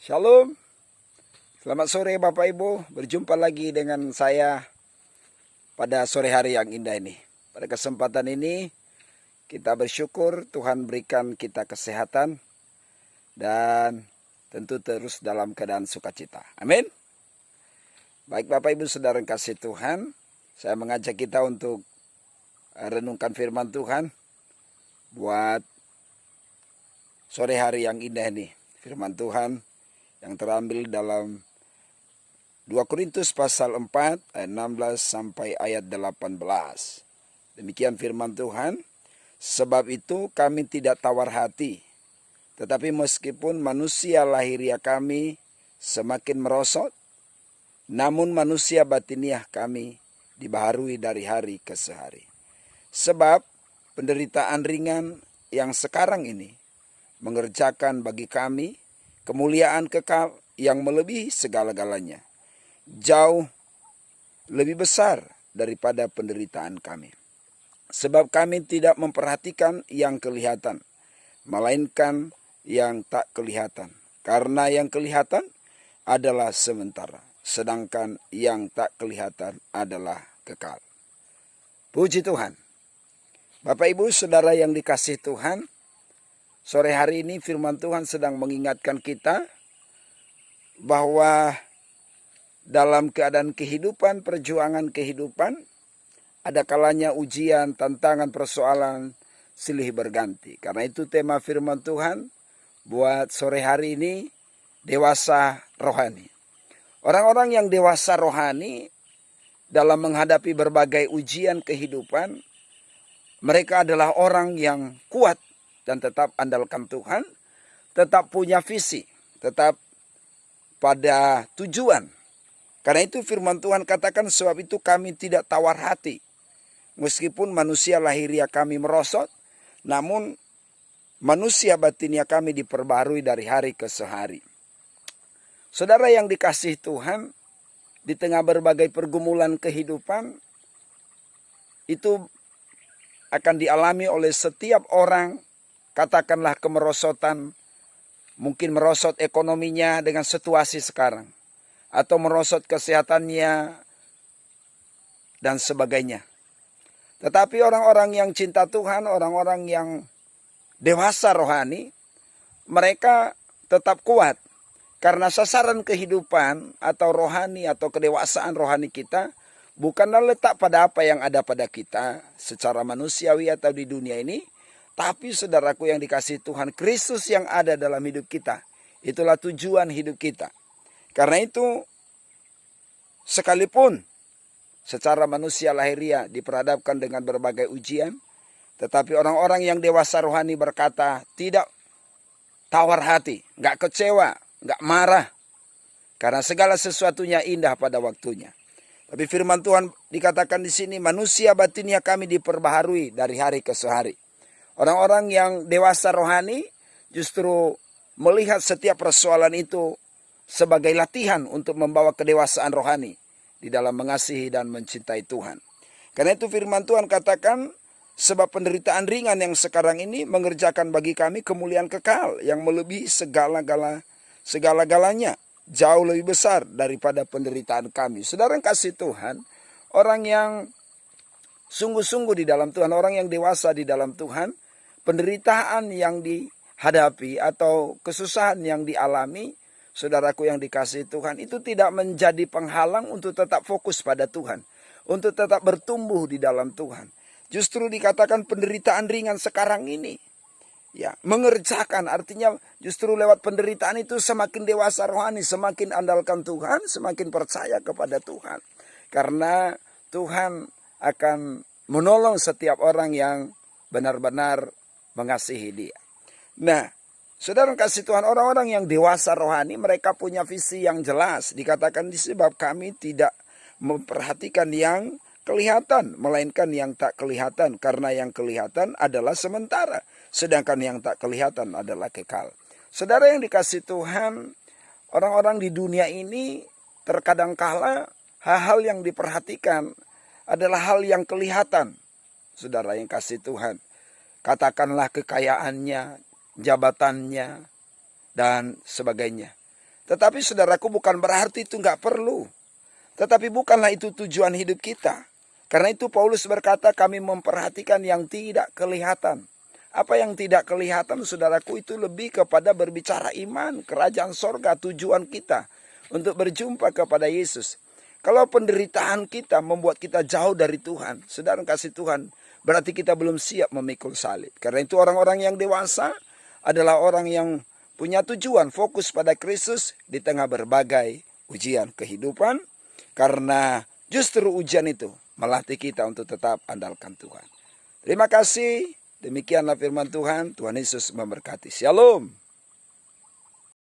Shalom, selamat sore Bapak Ibu. Berjumpa lagi dengan saya pada sore hari yang indah ini. Pada kesempatan ini kita bersyukur Tuhan berikan kita kesehatan dan tentu terus dalam keadaan sukacita. Amin. Baik Bapak Ibu Saudara yang kasih Tuhan, saya mengajak kita untuk renungkan firman Tuhan buat sore hari yang indah ini. Firman Tuhan yang terambil dalam 2 Korintus pasal 4 ayat 16 sampai ayat 18. Demikian firman Tuhan. Sebab itu kami tidak tawar hati, tetapi meskipun manusia lahiriah kami semakin merosot, namun manusia batiniah kami dibaharui dari hari ke hari. Sebab penderitaan ringan yang sekarang ini mengerjakan bagi kami kemuliaan kekal yang melebihi segala-galanya, jauh lebih besar daripada penderitaan kami. Sebab kami tidak memperhatikan yang kelihatan, melainkan yang tak kelihatan. Karena yang kelihatan adalah sementara, sedangkan yang tak kelihatan adalah kekal. Puji Tuhan. Bapak Ibu Saudara yang dikasih Tuhan, sore hari ini firman Tuhan sedang mengingatkan kita bahwa dalam keadaan kehidupan, perjuangan kehidupan, ada kalanya ujian, tantangan, persoalan silih berganti. Karena itu tema firman Tuhan buat sore hari ini, dewasa rohani. Orang-orang yang dewasa rohani dalam menghadapi berbagai ujian kehidupan, mereka adalah orang yang kuat dan tetap andalkan Tuhan, tetap punya visi, tetap pada tujuan. Karena itu firman Tuhan katakan, sebab itu kami tidak tawar hati. Meskipun manusia lahiriah kami merosot, namun manusia batiniah kami diperbarui dari hari ke hari. Saudara yang dikasih Tuhan, di tengah berbagai pergumulan kehidupan, itu akan dialami oleh setiap orang. Katakanlah kemerosotan, mungkin merosot ekonominya dengan situasi sekarang, atau merosot kesehatannya, dan sebagainya. Tetapi orang-orang yang cinta Tuhan, orang-orang yang dewasa rohani, mereka tetap kuat. Karena sasaran kehidupan atau rohani atau kedewasaan rohani kita bukanlah letak pada apa yang ada pada kita secara manusiawi atau di dunia ini. Tapi saudaraku yang dikasih Tuhan, Kristus yang ada dalam hidup kita. Itulah tujuan hidup kita. Karena itu sekalipun secara manusia lahiriah diperhadapkan dengan berbagai ujian, tetapi orang-orang yang dewasa rohani berkata tidak tawar hati, nggak kecewa, nggak marah, karena segala sesuatunya indah pada waktunya. Tapi firman Tuhan dikatakan di sini, manusia batiniah kami diperbaharui dari hari ke hari. Orang-orang yang dewasa rohani justru melihat setiap persoalan itu sebagai latihan untuk membawa kedewasaan rohani di dalam mengasihi dan mencintai Tuhan. Karena itu firman Tuhan katakan, sebab penderitaan ringan yang sekarang ini mengerjakan bagi kami kemuliaan kekal yang melebihi segala-galanya, jauh lebih besar daripada penderitaan kami. Saudara yang kasih Tuhan, orang yang sungguh-sungguh di dalam Tuhan, orang yang dewasa di dalam Tuhan, penderitaan yang dihadapi atau kesusahan yang dialami, saudaraku yang dikasihi Tuhan, itu tidak menjadi penghalang untuk tetap fokus pada Tuhan, untuk tetap bertumbuh di dalam Tuhan. Justru dikatakan penderitaan ringan sekarang ini, ya, mengerjakan, artinya justru lewat penderitaan itu semakin dewasa rohani, semakin andalkan Tuhan, semakin percaya kepada Tuhan. Karena Tuhan akan menolong setiap orang yang benar-benar mengasihi Dia. Nah, saudara kasih Tuhan, orang-orang yang dewasa rohani, mereka punya visi yang jelas. Dikatakan disebab kami tidak memperhatikan yang kelihatan, melainkan yang tak kelihatan. Karena yang kelihatan adalah sementara, sedangkan yang tak kelihatan adalah kekal. Saudara yang dikasih Tuhan, orang-orang di dunia ini terkadang kala hal-hal yang diperhatikan adalah hal yang kelihatan. Saudara yang kasih Tuhan, katakanlah kekayaannya, jabatannya, dan sebagainya. Tetapi saudaraku, bukan berarti itu nggak perlu. Tetapi bukanlah itu tujuan hidup kita. Karena itu Paulus berkata, kami memperhatikan yang tidak kelihatan. Apa yang tidak kelihatan, saudaraku, itu lebih kepada berbicara iman, kerajaan sorga, tujuan kita untuk berjumpa kepada Yesus. Kalau penderitaan kita membuat kita jauh dari Tuhan, saudara kasih Tuhan, berarti kita belum siap memikul salib. Karena itu orang-orang yang dewasa adalah orang yang punya tujuan, fokus pada Kristus di tengah berbagai ujian kehidupan. Karena justru ujian itu melatih kita untuk tetap andalkan Tuhan. Terima kasih. Demikianlah firman Tuhan. Tuhan Yesus memberkati. Shalom.